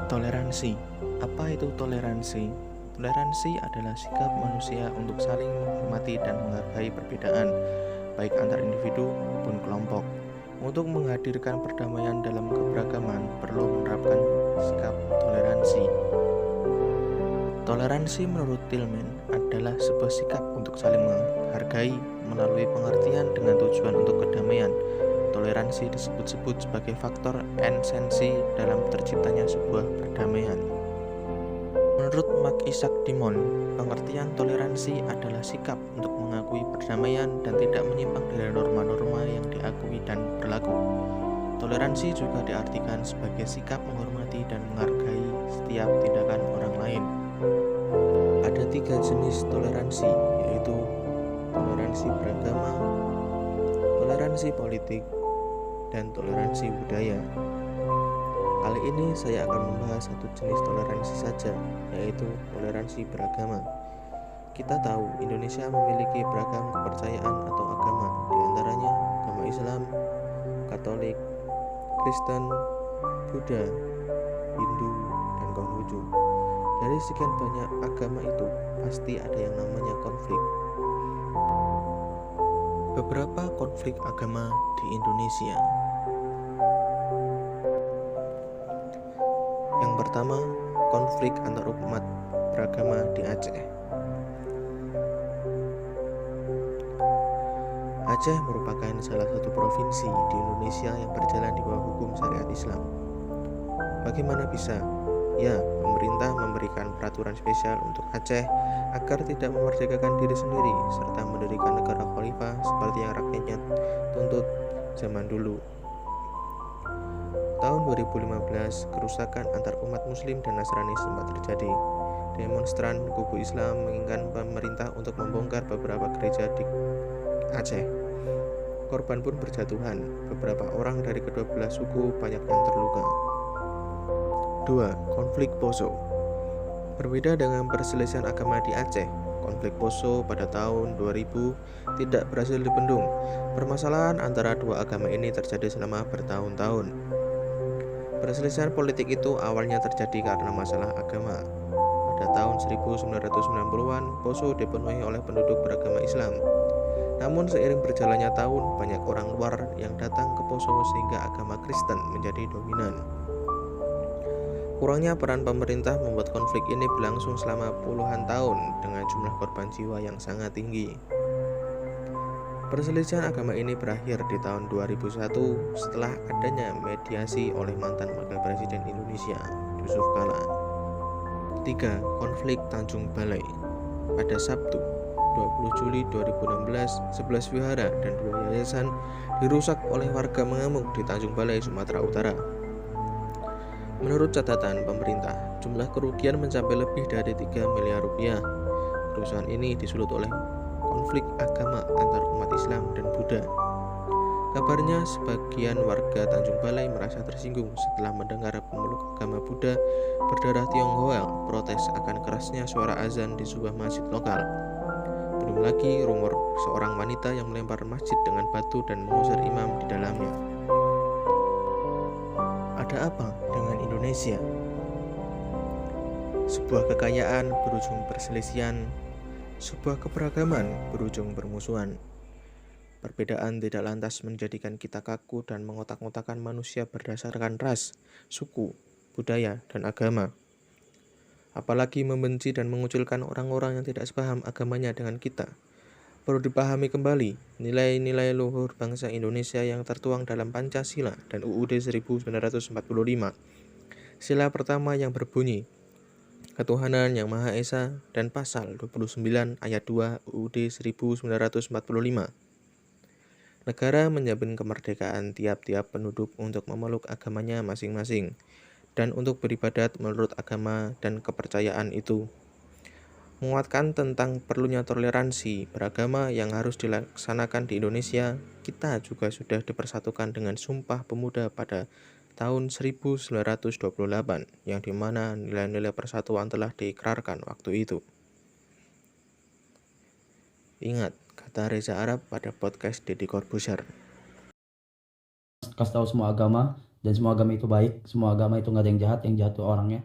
Toleransi. Apa itu toleransi? Toleransi adalah sikap manusia untuk saling menghormati dan menghargai perbedaan, baik antar individu maupun kelompok. Untuk menghadirkan perdamaian dalam keberagaman, perlu menerapkan sikap toleransi. Toleransi menurut Tillman adalah sebuah sikap untuk saling menghargai melalui pengertian dengan tujuan untuk kedamaian. Toleransi disebut-sebut sebagai faktor esensi dalam terciptanya sebuah perdamaian. Menurut Mark Isaac Dimon, pengertian toleransi adalah sikap untuk mengakui perdamaian dan tidak menyimpang dari norma-norma yang diakui dan berlaku. Toleransi juga diartikan sebagai sikap menghormati dan menghargai setiap tindakan orang lain. Ada 3 jenis toleransi, yaitu toleransi beragama, toleransi politik, dan toleransi budaya. Kali ini saya akan membahas satu jenis toleransi saja, yaitu toleransi beragama. Kita tahu Indonesia memiliki beragam kepercayaan atau agama, di antaranya agama Islam, Katolik, Kristen, Buddha, Hindu, dan Konghucu. Dari sekian banyak agama itu, pasti ada yang namanya konflik. Beberapa konflik agama di Indonesia. Yang pertama, konflik antar umat beragama di Aceh. Aceh merupakan salah satu provinsi di Indonesia yang berjalan di bawah hukum syariat Islam. Bagaimana bisa? Ya, pemerintah memberikan peraturan spesial untuk Aceh agar tidak memerdekakan diri sendiri serta mendirikan negara khalifah seperti yang rakyatnya tuntut zaman dulu. Tahun 2015, kerusakan antar umat Muslim dan Nasrani sempat terjadi. Demonstran kubu Islam menginginkan pemerintah untuk membongkar beberapa gereja di Aceh. Korban pun berjatuhan. Beberapa orang dari kedua belah suku banyak yang terluka. 2. Konflik Poso. Berbeda dengan perselisihan agama di Aceh, konflik Poso pada tahun 2000 tidak berhasil dibendung. Permasalahan antara dua agama ini terjadi selama bertahun-tahun. Perselisihan politik itu awalnya terjadi karena masalah agama. Pada tahun 1990-an, Poso dipenuhi oleh penduduk beragama Islam. Namun seiring berjalannya tahun, banyak orang luar yang datang ke Poso sehingga agama Kristen menjadi dominan. Kurangnya peran pemerintah membuat konflik ini berlangsung selama puluhan tahun dengan jumlah korban jiwa yang sangat tinggi. Perselisihan agama ini berakhir di tahun 2001 setelah adanya mediasi oleh mantan Wakil Presiden Indonesia, Yusuf Kala. 3. Konflik Tanjung Balai. Pada Sabtu, 20 Juli 2016, 11 wihara dan 2 yayasan dirusak oleh warga mengamuk di Tanjung Balai, Sumatera Utara. Menurut catatan pemerintah, jumlah kerugian mencapai lebih dari 3 miliar rupiah. Kerusuhan ini disulut oleh konflik agama antar umat Islam dan Buddha. Kabarnya sebagian warga Tanjung Balai merasa tersinggung setelah mendengar pemeluk agama Buddha berdarah Tionghoa protes akan kerasnya suara azan di sebuah masjid lokal. Belum lagi rumor seorang wanita yang melempar masjid dengan batu dan mengusir imam di dalamnya. Ada apa dengan Indonesia? Sebuah kekayaan berujung perselisihan, sebuah keberagaman berujung permusuhan. Perbedaan tidak lantas menjadikan kita kaku dan mengotak-ngotakan manusia berdasarkan ras, suku, budaya, dan agama. Apalagi membenci dan mengucilkan orang-orang yang tidak sepaham agamanya dengan kita. Perlu dipahami kembali nilai-nilai luhur bangsa Indonesia yang tertuang dalam Pancasila dan UUD 1945. Sila pertama yang berbunyi, Ketuhanan Yang Maha Esa, dan pasal 29 ayat 2 UUD 1945. Negara menjamin kemerdekaan tiap-tiap penduduk untuk memeluk agamanya masing-masing dan untuk beribadat menurut agama dan kepercayaan itu. Menguatkan tentang perlunya toleransi beragama yang harus dilaksanakan di Indonesia, kita juga sudah dipersatukan dengan Sumpah Pemuda pada tahun 1928, yang dimana nilai-nilai persatuan telah diikrarkan waktu itu. Ingat, kata Reza Arab pada podcast Deddy Corbuzier. Kasih tahu semua agama dan semua agama itu baik, semua agama itu nggak ada yang jahat itu orangnya.